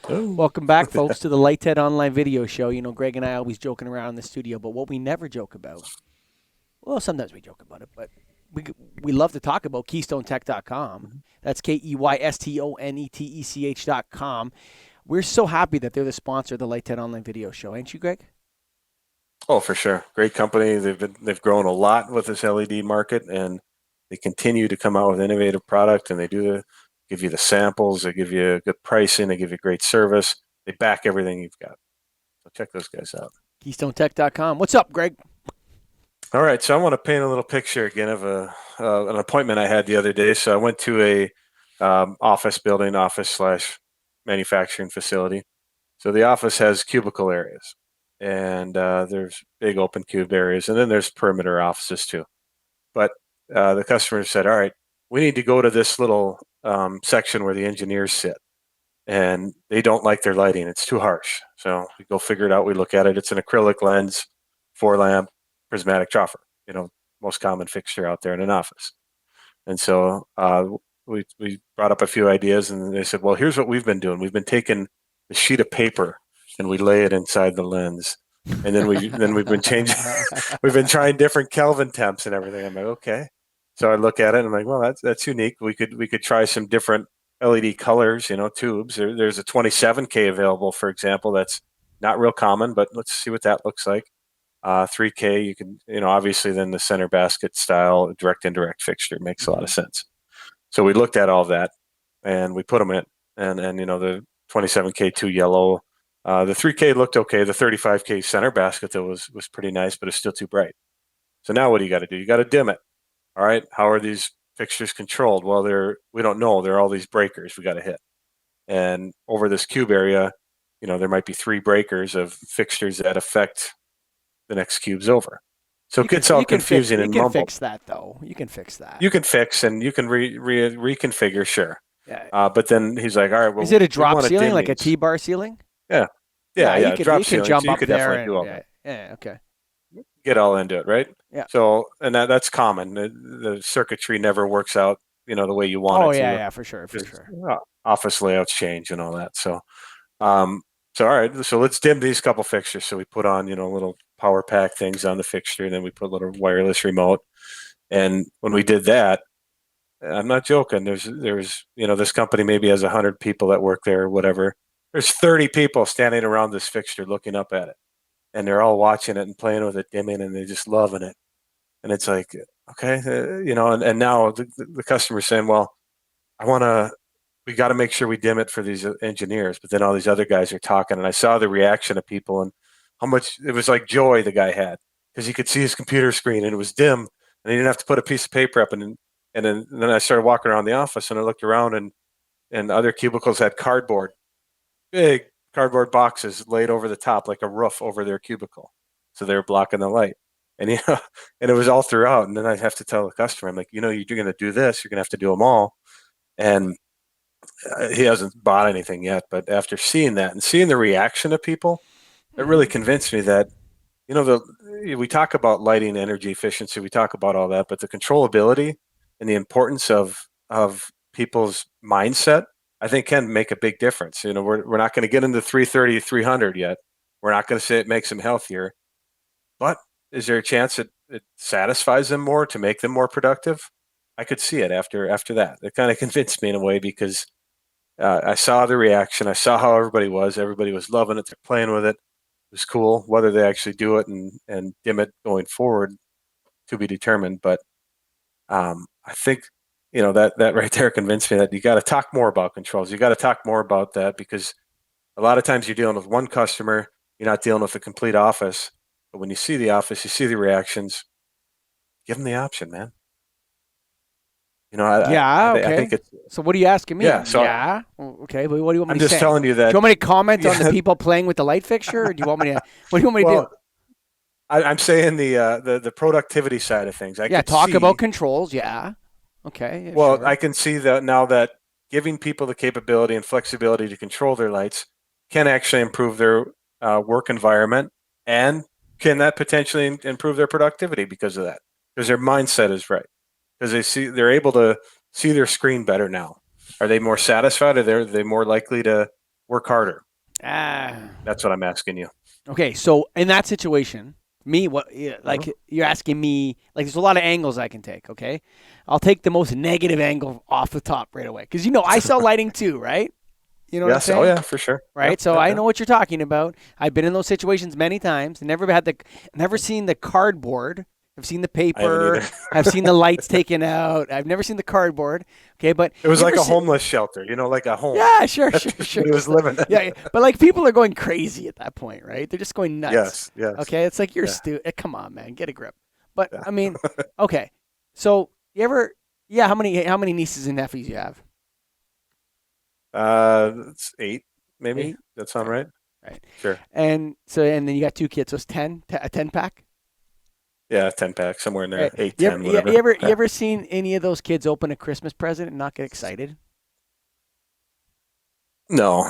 Oh. Welcome back, folks, to the Lighthead Online Video Show. You know, Greg and I always joking around in the studio, but what we never joke about, well, sometimes we joke about it, but we we love to talk about KeystoneTech.com. That's KeystoneTech.com. We're so happy that they're the sponsor of the Lighthead Online Video Show, ain't you, Greg? Oh, for sure. Great company. They've grown a lot with this LED market, and they continue to come out with innovative product. And give you the samples. They give you good pricing. They give you great service. They back everything you've got. So check those guys out. KeystoneTech.com. What's up, Greg? All right. So I want to paint a little picture again of an appointment I had the other day. So I went to a office building, office slash manufacturing facility. So the office has cubicle areas, and there's big open cube areas, and then there's perimeter offices too. But the customer said, "All right, we need to go to this little section where the engineers sit, and they don't like their lighting; it's too harsh." So we go figure it out. We look at it. It's an acrylic lens, 4 lamp, prismatic dropper. Most common fixture out there in an office. And so we brought up a few ideas, and they said, "Well, here's what we've been doing. We've been taking a sheet of paper and we lay it inside the lens, and we've been changing. We've been trying different Kelvin temps and everything." I'm like, "Okay." So I look at it and I'm like, "Well, that's unique. We could try some different LED colors, tubes. There's a 27K available, for example. That's not real common, but let's see what that looks like. 3K, you can, obviously then the center basket style direct indirect fixture makes a lot Mm-hmm. of sense. So we looked at all that and we put them in, and the 27K two yellow, the 3K looked okay. The 35K center basket though was pretty nice, but it's still too bright. So now what do? You got to dim it. All right. How are these fixtures controlled? Well, we don't know. There are all these breakers we got to hit, and over this cube area, there might be 3 breakers of fixtures that affect the next cubes over. So it gets all confusing You and can mumbled. fix that though. You can fix that. You can fix and you can reconfigure, sure. Yeah. But then he's like, all right, Is well, it a we drop want to ceiling, dim like a these. T-bar ceiling? Yeah, Yeah, yeah, you drop can ceiling. jump So you up could there definitely do and all yeah, that. yeah, okay. Get all into it, right? Yeah. So, and that's common. The circuitry never works out, the way you want Oh it yeah, to. yeah, for sure, for Because sure. office layouts change and all that. Um, so all right, so let's dim these couple fixtures. So we put on, little power pack things on the fixture, and then we put a little wireless remote. And when we did that, I'm not joking. There's this company maybe has 100 people that work there or whatever. There's 30 people standing around this fixture looking up at it, and they're all watching it and playing with it, dimming, and they're just loving it. And it's like, okay, and now the customer's saying, well, I want to. We got to make sure we dim it for these engineers. But then all these other guys are talking, and I saw the reaction of people and how much it was like joy the guy had because he could see his computer screen and it was dim, and he didn't have to put a piece of paper up. And then I started walking around the office and I looked around and other cubicles had cardboard, big cardboard boxes laid over the top like a roof over their cubicle, so they were blocking the light. And and it was all throughout. And then I have to tell the customer, I'm like, you're going to do this, you're going to have to do them all. And he hasn't bought anything yet, but after seeing that and seeing the reaction of people, it really Mm-hmm. convinced me that we talk about lighting, energy efficiency, we talk about all that, but the controllability and the importance of people's mindset, I think, can make a big difference. We're not going to get into 330, 300 yet. We're not going to say it makes them healthier, but is there a chance it satisfies them more to make them more productive? I could see it after that. It kind of convinced me in a way because I saw the reaction. I saw how everybody was. Everybody was loving it. They're playing with it. It was cool. Whether they actually do it and dim it going forward to be determined. But I think that right there convinced me that you got to talk more about controls. You got to talk more about that because a lot of times you're dealing with one customer. You're not dealing with a complete office. But when you see the office, you see the reactions. Give them the option, man. Yeah, I think okay. it's So what are you asking me? yeah. So Yeah. Okay, but what do you want me I'm to just say? telling you Do you that want me to comment on the yeah. people playing with the light fixture, or do you want me to? What do you want me to do? Well, I'm saying the productivity side of things. I Yeah, could talk about see, controls. Yeah. Okay, yeah, well, sure. I can see that now that giving people the capability and flexibility to control their lights can actually improve their work environment, and can that potentially improve their productivity because of that? Because their mindset is right. Because they're able to see their screen better now. Are they more satisfied? Are they more likely to work harder? Ah. That's what I'm asking you. Okay, so in that situation, Mhm. like you're asking me, like there's a lot of angles I can take. Okay, I'll take the most negative angle off the top right away because I sell lighting too, right? You know what I'm Yes. Oh saying? yeah, for sure. Yep. Right. So Yep. I Yep. know what you're talking about. I've been in those situations many times. Never seen the cardboard. I've seen the I haven't paper. either. I've seen the lights taken out. I've never seen the cardboard. Okay, but It was you ever like a see? homeless shelter, like a home Yeah, sure, that sure, sure. somebody was living in. Yeah, yeah, but like people are going crazy at that point, right? They're just going nuts. Yes. Yes. Okay, it's like you're Yeah. come on, man, get a grip. But Yeah. I mean, okay, so you ever? Yeah, how many nieces and nephews you have? It's 8, maybe. 8. That sound Right, right? right. Sure. And then you got 2 kids, so it's 10, a 10 pack. Yeah, 10 pack somewhere in there, Right. 8, You ever 10, you, whatever. you ever you Yeah. ever seen any of those kids open a Christmas present and not get excited? No.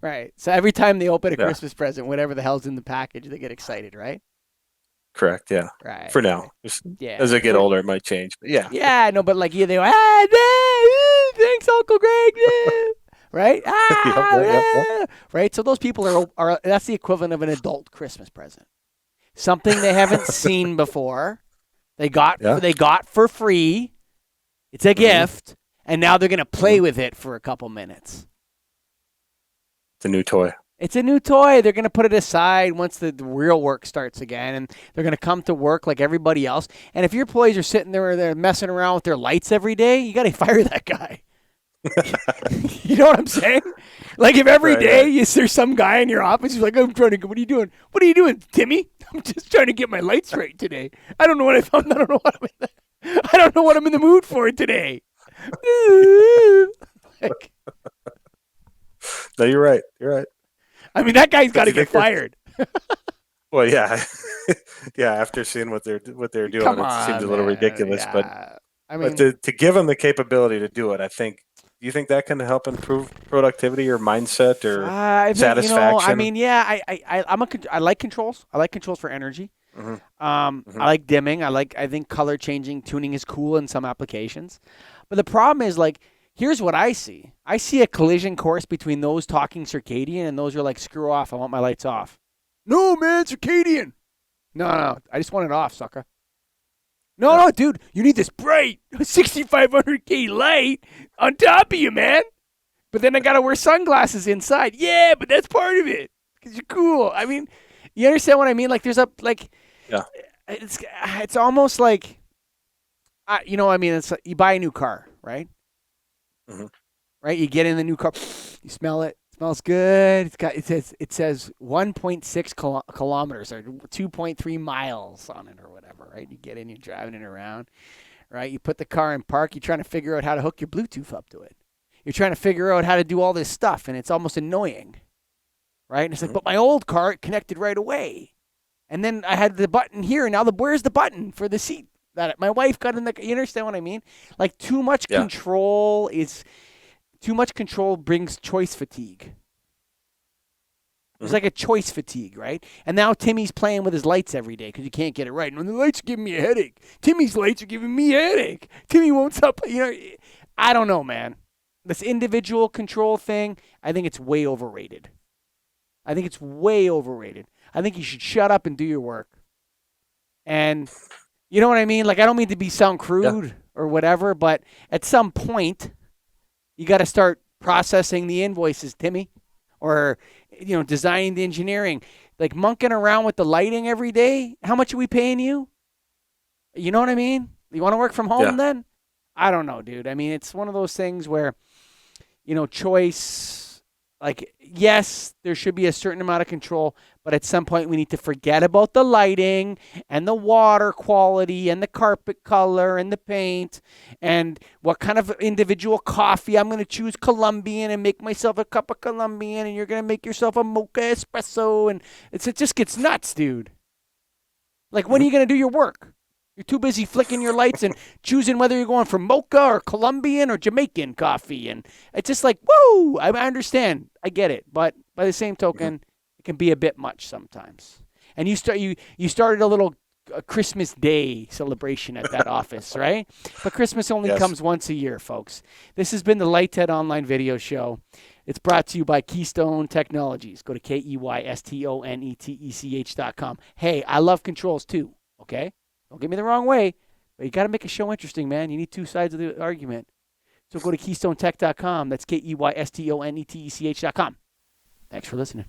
Right. So every time they open a Yeah. Christmas present, whatever the hell's in the package, they get excited, right? Correct. Yeah. Right. For now. Right. Just as Yeah. they get older, it might change. But yeah. Yeah, no, but like they go, thanks, Uncle Greg. Right? Yep. Yep. Yep. Yep. Right? So those people are that's the equivalent of an adult Christmas present. Something they haven't seen before. Yeah. They got for free. It's a hmm gift, and now they're gonna hmm play with it for a couple minutes. It's a new toy. It's a new toy. They're going to put it aside once the real work starts again, and they're going to come to work like everybody else. And if your employees are sitting there, they're messing around with their lights every day, you got to fire that guy. You know what I'm saying? Like if every Right. day Right. there's some guy in your office who's like, I'm trying to. What are you doing? What are you doing, Timmy? I'm just trying to get my lights right today. I don't know what I found. I don't know what I don't know what I'm in the mood for today. Like, No, you're right. You're right. I mean, that guy's got But to do you get think they're fired. well? Yeah. Yeah. After seeing what they're doing, Come it seems a on, little man. ridiculous. But Yeah. I but mean, to give them the capability to do it, I think. Do you think that can help improve productivity or mindset or I think I satisfaction? mean, yeah. I like controls. I like controls for energy. hmm I hmm like dimming. I think color changing, tuning is cool in some applications. But the problem is like, here's what I see. I see a collision course between those talking circadian and those who are like, screw off. I want my lights off. No, man, circadian. No, no. I just want it off, sucker. No, Yeah. no, dude, you need this bright 6500K light on top of you, man. But then I gotta wear sunglasses inside. Yeah, but that's part of it because you're cool. I mean, you understand what I mean? Like, Yeah. it's almost like, I mean, it's like you buy a new car, right? hmm Right? You get in the new car, you smell it. It smells good. It says 1.6 kilometers or 2.3 miles on it or whatever, right? You get in, you're driving it around, right? You put the car in park. You're trying to figure out how to hook your Bluetooth up to it. You're trying to figure out how to do all this stuff, and it's almost annoying, right? And it's like, hmm but my old car, it connected right away. And then I had the button here, and now where's the button for the seat that my wife got in the? You understand what I mean? Like Yeah. too much control brings choice fatigue. There's hmm like a choice fatigue, right? And now Timmy's playing with his lights every day because you can't get it right. And the lights are giving me a headache. Timmy's lights are giving me a headache. Timmy won't stop. I don't know, man. This individual control thing, I think it's way overrated. I think it's way overrated. I think you should shut up and do your work. And you know what I mean? Like, I don't mean to sound Yeah. crude or whatever, but at some point, you got to start processing the invoices, Timmy, or designing the engineering. Like monkeying around with the lighting every day. How much are we paying you? You know what I mean? You want to work from home Yeah. then? I don't know, dude. I mean, it's one of those things where choice. Like, yes, there should be a certain amount of control, but at some point we need to forget about the lighting and the water quality and the carpet color and the paint and what kind of individual coffee I'm going to choose Colombian and make myself a cup of Colombian and you're going to make yourself a mocha espresso and it just gets nuts, dude. Like, when hmm are you going to do your work? You're too busy flicking your lights and choosing whether you're going for mocha or Colombian or Jamaican coffee. And it's just like, whoa, I understand. I get it. But by the same hmm token, it can be a bit much sometimes. And you started a little Christmas Day celebration at that office, right? But Christmas only Yes. comes once a year, folks. This has been the Light Online Video Show. It's brought to you by Keystone Technologies. Go to KEYSTONETECH.com. Hey, I love controls too, okay? Don't get me the wrong way, but you got to make a show interesting, man. You need two sides of the argument. So go to KeystoneTech.com. That's KEYSTONETECH.com. Thanks for listening.